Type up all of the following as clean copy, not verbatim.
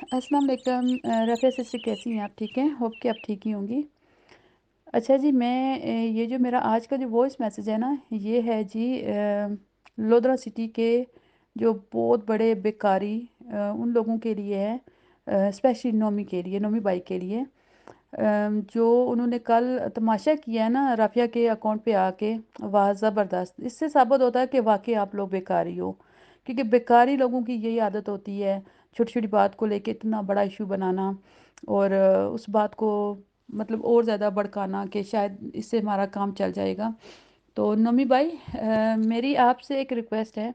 अस्सलाम वालेकुम। रफ़िया सिस्टर कैसी हैं आप? ठीक हैं? होप कि आप ठीक ही होंगी। अच्छा जी, मैं ये जो मेरा आज का जो वॉइस मैसेज है ना, ये है जी लोधरा सिटी के जो बहुत बड़े बेकारी उन लोगों के लिए है, स्पेशली नोमी के लिए, नोमी बाई के लिए। जो उन्होंने कल तमाशा किया है ना राफिया के अकाउंट पे आके, वाह ज़बरदस्त। इससे साबित होता है कि वाकई आप लोग बेकारी हो, क्योंकि बेकारी लोगों की यही आदत होती है, छोटी छोटी बात को लेके इतना बड़ा इशू बनाना और उस बात को मतलब और ज़्यादा भड़काना कि शायद इससे हमारा काम चल जाएगा। तो नोमी भाई, मेरी आपसे एक रिक्वेस्ट है।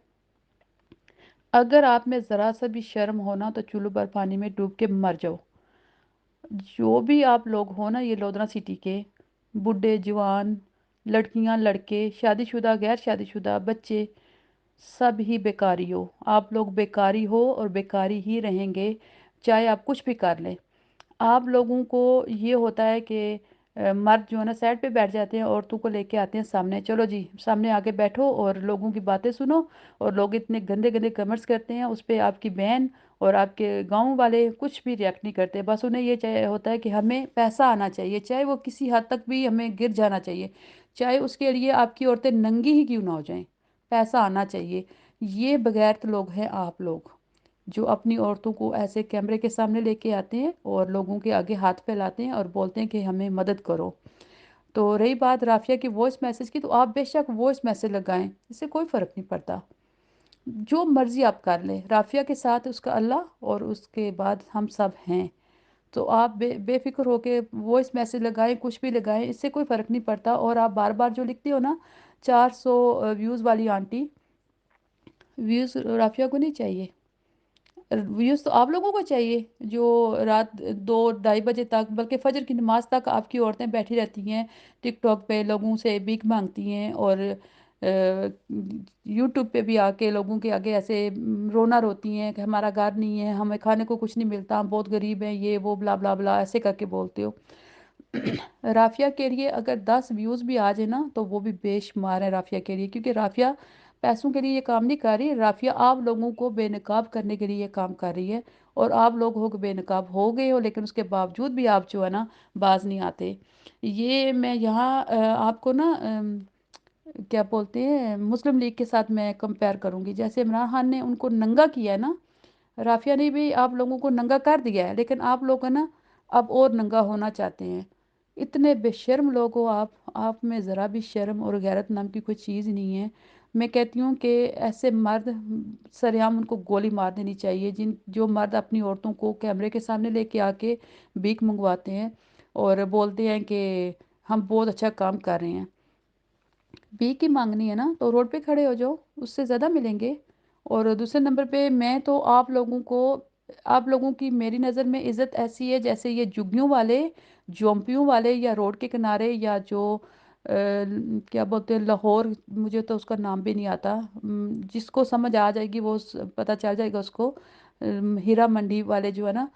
अगर आप में ज़रा सा भी शर्म हो ना तो चुल्लू पर पानी में डूब के मर जाओ। जो भी आप लोग हो ना, ये लोधरा सिटी के बूढ़े जवान, लड़कियां लड़के, शादीशुदा गैर शादीशुदा, बच्चे, सब ही बेकारी हो। आप लोग बेकारी हो और बेकारी ही रहेंगे, चाहे आप कुछ भी कर लें। आप लोगों को ये होता है कि मर्द जो है ना साइड पे बैठ जाते हैं, औरतों को लेके आते हैं सामने, चलो जी सामने आके बैठो और लोगों की बातें सुनो। और लोग इतने गंदे गंदे कमेंट्स करते हैं उस पे, आपकी बहन और आपके गांव वाले कुछ भी रिएक्ट नहीं करते। बस उन्हें ये चाहिए होता है कि हमें पैसा आना चाहिए, चाहे वो किसी हद तक भी हमें गिर जाना चाहिए, चाहे उसके लिए आपकी औरतें नंगी ही क्यों ना हो जाएं, पैसा आना चाहिए। ये बगैरत लोग हैं आप लोग, जो अपनी औरतों को ऐसे कैमरे के सामने लेके आते हैं और लोगों के आगे हाथ फैलाते हैं और बोलते हैं कि हमें मदद करो। तो रही बात राफिया की वॉइस मैसेज की, तो आप बेशक वॉइस मैसेज लगाएं, इससे कोई फ़र्क नहीं पड़ता। जो मर्ज़ी आप कर लें, राफिया के साथ उसका अल्लाह और उसके बाद हम सब हैं। तो आप बेफिक्र होके वॉइस मैसेज लगाएं, कुछ भी लगाएं, इससे कोई फ़र्क नहीं पड़ता। और आप बार बार जो लिखते हो ना, 400 व्यूज़ वाली आंटी, व्यूज़ राफिया को नहीं चाहिए, व्यूज़ तो आप लोगों को चाहिए, जो रात 2 ढाई बजे तक, बल्कि फजर की नमाज तक आपकी औरतें बैठी रहती हैं टिकटॉक पे, लोगों से भीख मांगती हैं और यूट्यूब पे भी आके लोगों के आगे ऐसे रोना रोती हैं कि हमारा घर नहीं है, हमें खाने को कुछ नहीं मिलता, हम बहुत गरीब हैं, ये वो ब्ला ब्ला ब्ला ऐसे करके बोलते हो। राफिया के लिए अगर 10 व्यूज़ भी आ जाए ना तो वो भी बेशुमार है राफिया के लिए, क्योंकि राफिया पैसों के लिए ये काम नहीं कर रही। राफिया आप लोगों को बेनकाब करने के लिए ये काम कर रही है, और आप लोग हो बेनकाब हो गए हो, लेकिन उसके बावजूद भी आप जो है ना बाज नहीं आते। ये मैं यहाँ आपको ना क्या बोलते हैं, मुस्लिम लीग के साथ मैं कंपेयर करूँगी। जैसे इमरान खान ने उनको नंगा किया है ना, राफिया ने भी आप लोगों को नंगा कर दिया है, लेकिन आप लोग है ना अब और नंगा होना चाहते हैं। इतने बेशर्म लोग हो आप में ज़रा भी शर्म और गैरत नाम की कोई चीज़ नहीं है। मैं कहती हूँ कि ऐसे मर्द सरेआम उनको गोली मार देनी चाहिए, जिन जो मर्द अपनी औरतों को कैमरे के सामने लेके आके भीख मंगवाते हैं और बोलते हैं कि हम बहुत अच्छा काम कर रहे हैं। भीख ही मांगनी है ना तो रोड पे खड़े हो जाओ, उससे ज़्यादा मिलेंगे। और दूसरे नंबर पे मैं तो आप लोगों की मेरी नज़र में इज़्ज़त ऐसी है जैसे ये जुग्गियों वाले, जोंपियों वाले, या रोड के किनारे, या जो क्या बोलते हैं लाहौर, मुझे तो उसका नाम भी नहीं आता, जिसको समझ आ जाएगी वो पता चल जाएगा उसको, हीरा मंडी वाले जो है ना,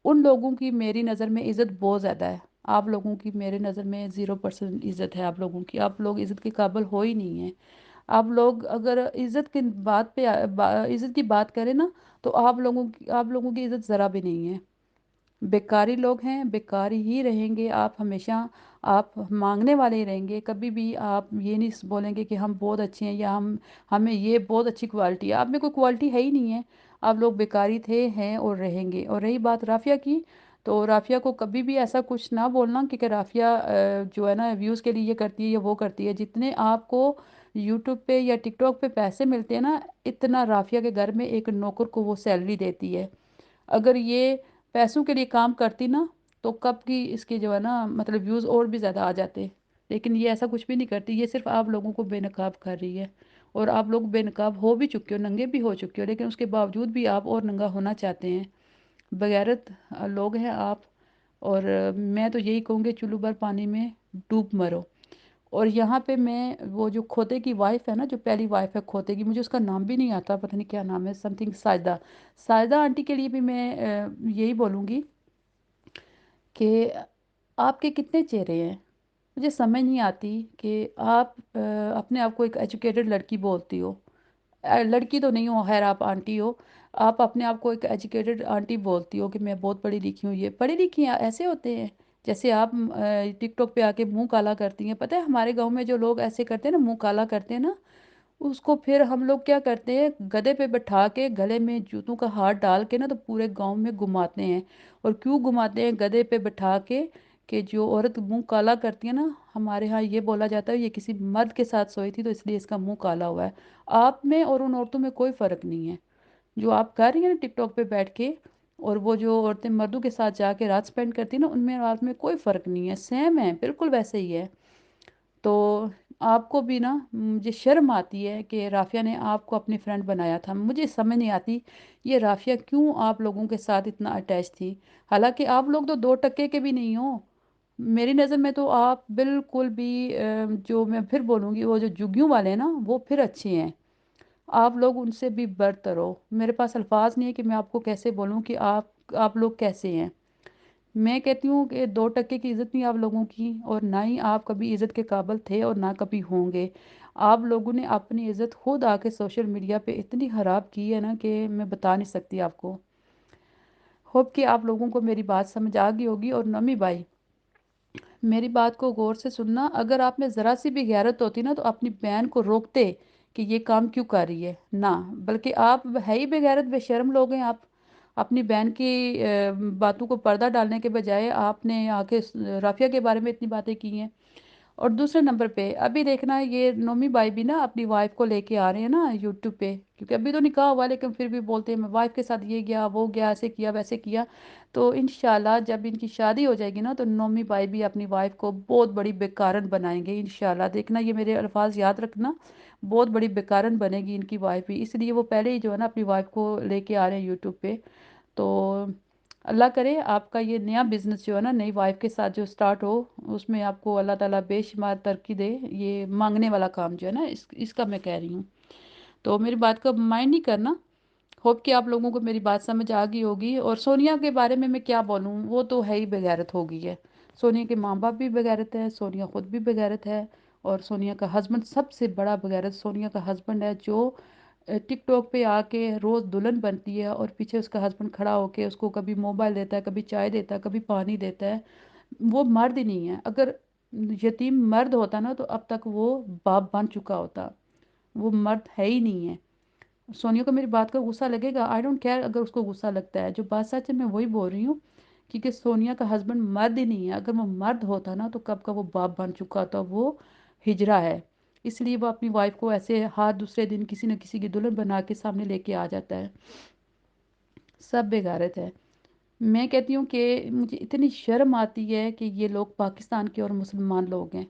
उन लोगों की मेरी नज़र में इज़्ज़त बहुत ज़्यादा है। आप लोगों की मेरे नज़र में 0% इज़्ज़त है। आप लोगों की, आप लोग इज़्ज़त के काबिल हो ही नहीं है। आप लोग अगर इज़्ज़त की बात पे इज़्ज़त की बात करें ना, तो आप लोगों की इज़्ज़त ज़रा भी नहीं है। बेकारी लोग हैं, बेकारी ही रहेंगे आप हमेशा। आप मांगने वाले ही रहेंगे, कभी भी आप ये नहीं बोलेंगे कि हम बहुत अच्छे हैं या हम हमें ये बहुत अच्छी क्वालिटी है। आप में कोई क्वालिटी है ही नहीं है। आप लोग बेकारी थे, हैं और रहेंगे। और रही बात राफिया की, तो राफिया को कभी भी ऐसा कुछ ना बोलना, क्योंकि राफिया जो है ना व्यूज़ के लिए ये करती है या वो करती है। जितने आपको यूट्यूब पे या टिकटॉक पे पैसे मिलते हैं ना, इतना राफिया के घर में एक नौकर को वो सैलरी देती है। अगर ये पैसों के लिए काम करती ना, तो कब की इसके जो है ना मतलब व्यूज़ और भी ज़्यादा आ जाते। लेकिन ये ऐसा कुछ भी नहीं करती, ये सिर्फ आप लोगों को बेनकाब कर रही है। और आप लोग बेनकाब हो भी चुके हो, नंगे भी हो चुके हो, लेकिन उसके बावजूद भी आप और नंगा होना चाहते हैं। बगैरत लोग हैं आप। और मैं तो यही कहूँगी, चुल्लू भर पानी में डूब मरो। और यहाँ पे मैं वो जो खोते की वाइफ है ना, जो पहली वाइफ है खोते की, मुझे उसका नाम भी नहीं आता, पता नहीं क्या नाम है, समथिंग साजदा, साजदा आंटी के लिए भी मैं यही बोलूँगी कि आपके कितने चेहरे हैं। मुझे समझ नहीं आती कि आप अपने आप को एक एजुकेटेड लड़की बोलती हो। लड़की तो नहीं हो, खैर आप आंटी हो। آپ اپنے آپ کو ایک ایجوکیٹڈ آنٹی بولتی ہو کہ میں بہت پڑھی لکھی ہوں، یہ پڑھی لکھی ہیں ایسے ہوتے ہیں؟ جیسے آپ ٹک ٹاک پہ آ کے منہ کالا کرتی ہیں، پتہ ہے ہمارے گاؤں میں جو لوگ ایسے کرتے ہیں نا، منہ کالا کرتے ہیں نا، اس کو پھر ہم لوگ کیا کرتے ہیں، گدھے پہ بٹھا کے گلے میں جوتوں کا ہار ڈال کے نا تو پورے گاؤں میں گھماتے ہیں۔ اور کیوں گھماتے ہیں گدھے پہ بٹھا کے؟ کہ جو عورت منہ کالا کرتی ہے نا، ہمارے ہاں یہ بولا جاتا ہے یہ کسی مرد کے ساتھ سوئی تھی تو اس لیے اس کا منہ کالا ہوا ہے۔ آپ میں اور ان عورتوں میں کوئی فرق نہیں ہے جو آپ کر رہی ہیں نا ٹک ٹاک پہ بیٹھ کے، اور وہ جو عورتیں مردوں کے ساتھ جا کے رات سپینڈ کرتی ہیں نا، ان میں اور آپ میں کوئی فرق نہیں ہے، سیم ہے، بالکل ویسے ہی ہے۔ تو آپ کو بھی نا، مجھے شرم آتی ہے کہ رافیہ نے آپ کو اپنی فرینڈ بنایا تھا، مجھے سمجھ نہیں آتی یہ رافیہ کیوں آپ لوگوں کے ساتھ اتنا اٹیچ تھی، حالانکہ آپ لوگ تو 2 ٹکے کے بھی نہیں ہو۔ میری نظر میں تو آپ بالکل بھی جو میں پھر بولوں گی، وہ جو جگیوں والے ہیں نا وہ پھر اچھے ہیں، آپ لوگ ان سے بھی برتر ہو۔ میرے پاس الفاظ نہیں ہے کہ میں آپ کو کیسے بولوں کہ آپ لوگ کیسے ہیں۔ میں کہتی ہوں کہ 2 ٹکے کی عزت نہیں آپ لوگوں کی، اور نہ ہی آپ کبھی عزت کے قابل تھے اور نہ کبھی ہوں گے۔ آپ لوگوں نے اپنی عزت خود آ کے سوشل میڈیا پہ اتنی خراب کی ہے نا کہ میں بتا نہیں سکتی آپ کو۔ ہوپ کہ آپ لوگوں کو میری بات سمجھ آ گئی ہوگی۔ اور نمی بھائی، میری بات کو غور سے سننا، اگر آپ میں ذرا سی بھی غیرت ہوتی نا تو اپنی بہن کو روکتے کہ یہ کام کیوں کر رہی ہے، نہ بلکہ آپ ہے ہی بے غیرت بے شرم لوگ ہیں آپ۔ اپنی بہن کی باتوں کو پردہ ڈالنے کے بجائے آپ نے آ کے رافیہ کے بارے میں اتنی باتیں کی ہیں۔ اور دوسرے نمبر پہ ابھی دیکھنا، یہ نومی بائی بھی نا اپنی وائف کو لے کے آ رہے ہیں نا یوٹیوب پہ، کیونکہ ابھی تو نکاح ہوا لیکن پھر بھی بولتے ہیں میں وائف کے ساتھ یہ گیا وہ گیا، ایسے کیا ویسے کیا۔ تو انشاءاللہ جب ان کی شادی ہو جائے گی نا تو نومی بائی بھی اپنی وائف کو بہت بڑی بیکارن بنائیں گے انشاءاللہ، دیکھنا یہ میرے الفاظ یاد رکھنا، بہت بڑی بیکارن بنے گی ان کی وائف بھی، اس لیے وہ پہلے ہی جو ہے نا اپنی وائف کو لے کے آ رہے ہیں یوٹیوب پہ۔ تو اللہ کرے آپ کا یہ نیا بزنس جو ہے نا نئی وائف کے ساتھ جو سٹارٹ ہو، اس میں آپ کو اللہ تعالیٰ بے شمار ترقی دے، یہ مانگنے والا کام جو ہے نا اس کا میں کہہ رہی ہوں۔ تو میری بات کا مائنڈ نہیں کرنا، ہوپ کہ آپ لوگوں کو میری بات سمجھ آ گئی ہوگی۔ اور سونیا کے بارے میں کیا بولوں، وہ تو ہے ہی بغیرت ہو گئی ہے۔ سونیا کے ماں باپ بھی بغیرت ہے، سونیا خود بھی بغیرت ہے، اور سونیا کا ہسبینڈ سب سے بڑا بغیرت سونیا کا ہسبینڈ ہے، جو ٹک ٹاک پہ آ کے روز دلہن بنتی ہے اور پیچھے اس کا ہسبینڈ کھڑا ہو کے اس کو کبھی موبائل دیتا ہے، کبھی چائے دیتا ہے، کبھی پانی دیتا ہے۔ وہ مرد ہی نہیں ہے، اگر یتیم مرد ہوتا نا تو اب تک وہ باپ بن چکا ہوتا، وہ مرد ہے ہی نہیں ہے۔ سونیا کو میری بات کا غصہ لگے گا، آئی ڈونٹ کیئر اگر اس کو غصہ لگتا ہے، جو بات سچ ہے میں وہی بول رہی ہوں، کیونکہ سونیا کا ہسبینڈ مرد ہی نہیں ہے، اگر وہ مرد ہوتا نا تو کب کا وہ باپ بن چکا ہوتا، وہ ہجرا ہے، اس لیے وہ اپنی وائف کو ایسے ہر دوسرے دن کسی نہ کسی کی دلہن بنا کے سامنے لے کے آ جاتا ہے، سب بےغیرت ہے۔ میں کہتی ہوں کہ مجھے اتنی شرم آتی ہے کہ یہ لوگ پاکستان کے اور مسلمان لوگ ہیں۔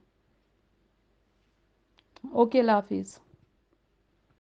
اوکے، اللہ حافظ۔